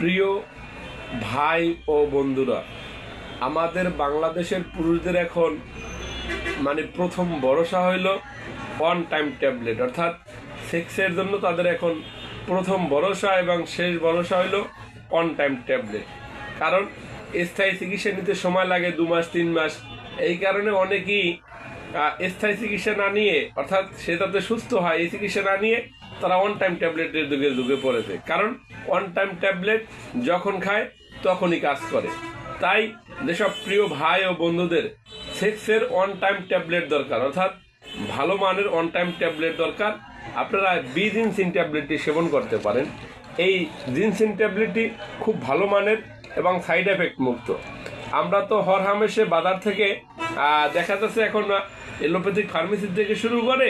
প্রিয় ভাই ও বন্ধুরা, আমাদের বাংলাদেশের পুরুষদের এখন প্রথম ভরসা হইল ওয়ান টাইম ট্যাবলেট, অর্থাৎ সেক্সের জন্য তাদের এখন প্রথম ভরসা এবং শেষ ভরসা হইল ওয়ান টাইম ট্যাবলেট। কারণ স্থায়ী চিকিৎসা নিতে সময় লাগে 2 মাস 3 মাস। এই কারণে অনেকেই স্থায়ী চিকিৎসা না নিয়ে, অর্থাৎ সে তাতে সুস্থ হয়, এই চিকিৎসা না নিয়ে তারা ওয়ান টাইম ট্যাবলেটের দিকে ঢুকে পড়েছে। কারণ ওয়ান টাইম ট্যাবলেট যখন খায় তখনই কাজ করে। তাই যেসব প্রিয় ভাই ও বন্ধুদের সেক্সের ওয়ান টাইম ট্যাবলেট দরকার, অর্থাৎ ভালো মানের ওয়ান টাইম ট্যাবলেট দরকার, আপনারা জিনসিন ট্যাবলেটটি সেবন করতে পারেন। এই জিনসিন ট্যাবলেটটি খুব ভালো মানের এবং সাইড এফেক্ট মুক্ত। আমরা তো হরহামেশে বাজার থেকে দেখা যাচ্ছে এখন এলোপ্যাথিক ফার্মেসি থেকে শুরু করে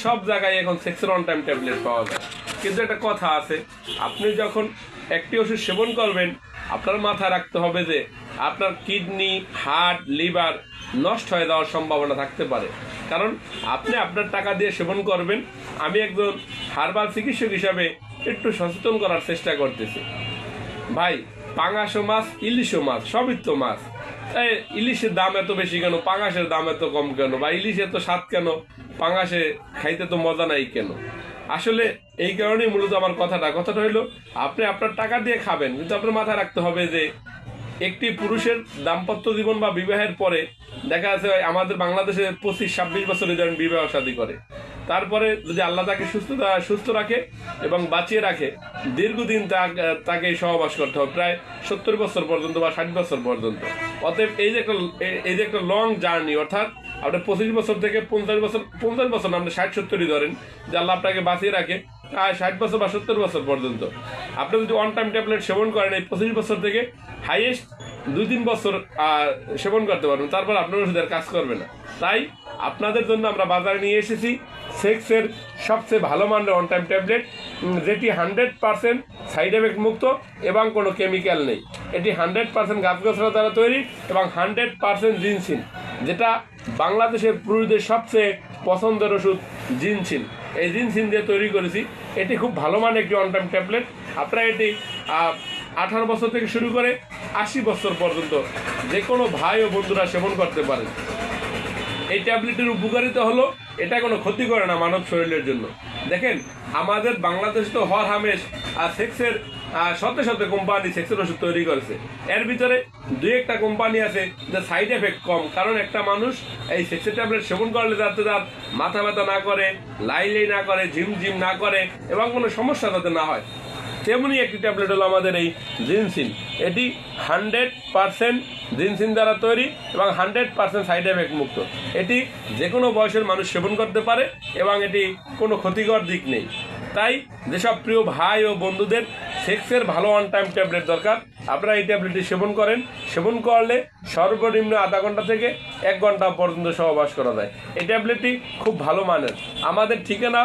সব জায়গায় এখন সেক্সের ওয়ান টাইম ট্যাবলেট পাওয়া যায়। কিন্তু একটা কথা আছে, আপনি যখন একটি ওষুধ সেবন করবেন আপনার মাথায় রাখতে হবে যে আপনার কিডনি, হার্ট, লিভার নষ্ট হয়ে যাওয়ার সম্ভাবনা থাকতে পারে। কারণ আপনি আপনার টাকা দিয়ে সেবন করবেন। আমি একজন হার্বাল চিকিৎসক হিসাবে একটু সচেতন করার চেষ্টা করতেছি। ভাই, পাঙাশো মাছ, ইলিশও মাছ, সবই তো মাছ। ইলিশের দাম এত বেশি কেন, পাঙাশের দাম এত কম কেন, বা ইলিশ এত স্বাদ কেন, পাঙাশে খাইতে তো মজা নাই কেন? আসলে এই কারণেই মূলত আমার কথাটা হইলো, আপনি আপনার টাকা দিয়ে খাবেন, কিন্তু আপনার মাথায় রাখতে হবে যে একটি পুরুষের দাম্পত্য জীবন বা বিবাহের পরে দেখা যাচ্ছে আমাদের বাংলাদেশে 25-26 বছরে যখন বিবাহ শাদী করে, তারপরে যদি আল্লাহ তাকে সুস্থ রাখে এবং বাঁচিয়ে রাখে, দীর্ঘদিন তাকে সহবাস করতে হবে, প্রায় 70 বছর পর্যন্ত বা 60 বছর পর্যন্ত। অতএব এই যে একটা লং জার্নি, অর্থাৎ আপনি 25 বছর থেকে 50 বছর আপনি 60-70 ধরেন যে আল্লাহ আপনাকে বাঁচিয়ে রাখে 60 বছর বা 70 বছর পর্যন্ত। আপনি যদি ওয়ান টাইম ট্যাবলেট সেবন করেন, এই 25 বছর থেকে হাইয়েস্ট 2-3 বছর সেবন করতে পারবেন, তারপর আপনার ওষুধের কাজ করবে না। তাই আপনাদের জন্য আমরা বাজারে নিয়ে এসেছি সেক্সের সবচেয়ে ভালো মানের ওয়ান টাইম ট্যাবলেট, যেটি 100% সাইড এফেক্ট মুক্ত এবং কোনো কেমিক্যাল নেই। এটি 100% গাছগাছরা দ্বারা তৈরি এবং 100% জিনসিন, যেটা বাংলাদেশের পুরুষদের সবচেয়ে পছন্দের ওষুধ জিনসিন। এই জিনসিন দিয়ে তৈরি করেছি। এটি খুব ভালো মানের একটি ওয়ান টাইম ট্যাবলেট। আপনারা এটি 18 বছর থেকে শুরু করে 80 বছর পর্যন্ত যে কোনো ভাই ও বন্ধুরা সেবন করতে পারেন। এই ট্যাবলেটের উপকারিতা হলো এটা কোনো ক্ষতি করে না মানব শরীরের জন্য। দেখেন, আমাদের বাংলাদেশ তো হরহামেশ সেক্সের শত কোম্পানি সেক্সের ওষুধ তৈরি করেছে। এর ভিতরে 2-1টা কোম্পানি আছে যে সাইড এফেক্ট কম। কারণ একটা মানুষ এই সেক্সের ট্যাবলেট সেবন করলে যাতে তার মাথা ব্যথা না করে, লাইলাই না করে, ঝিমঝিম না করে এবং কোনো সমস্যা যাতে না হয়, তেমনি একটি ট্যাবলেট হলো আমাদের এই জিনসিন। এটি 100% জিনসিন দ্বারা তৈরি এবং 100% সাইড এফেক্ট মুক্ত। এটি যে কোনো বয়সের মানুষ সেবন করতে পারে এবং এটি কোনো ক্ষতিকর দিক নেই। তাই যেসব প্রিয় ভাই ও বন্ধুদের সেক্সের ভালো ওয়ান টাইম ট্যাবলেট দরকার, আপনারা এই ট্যাবলেটটি সেবন করেন। সেবন করলে সর্বনিম্ন আধা ঘন্টা থেকে 1 ঘন্টা পর্যন্ত সহবাস করা যায়। এই ট্যাবলেটটি খুব ভালো মানের। আমাদের ঠিকানা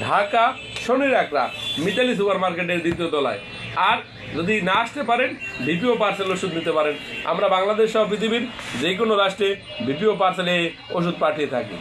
ঢাকা শনির আকড়া মিতালি সুপার মার্কেটের 2য় তলায়। আর যদি না আসতে পারেন, ভিপিও পার্সেল ওষুধ নিতে পারেন। আমরা বাংলাদেশ সহ পৃথিবীর যে কোনো রাষ্ট্রে ভিপিও পার্সেলে ওষুধ পাঠিয়ে থাকি।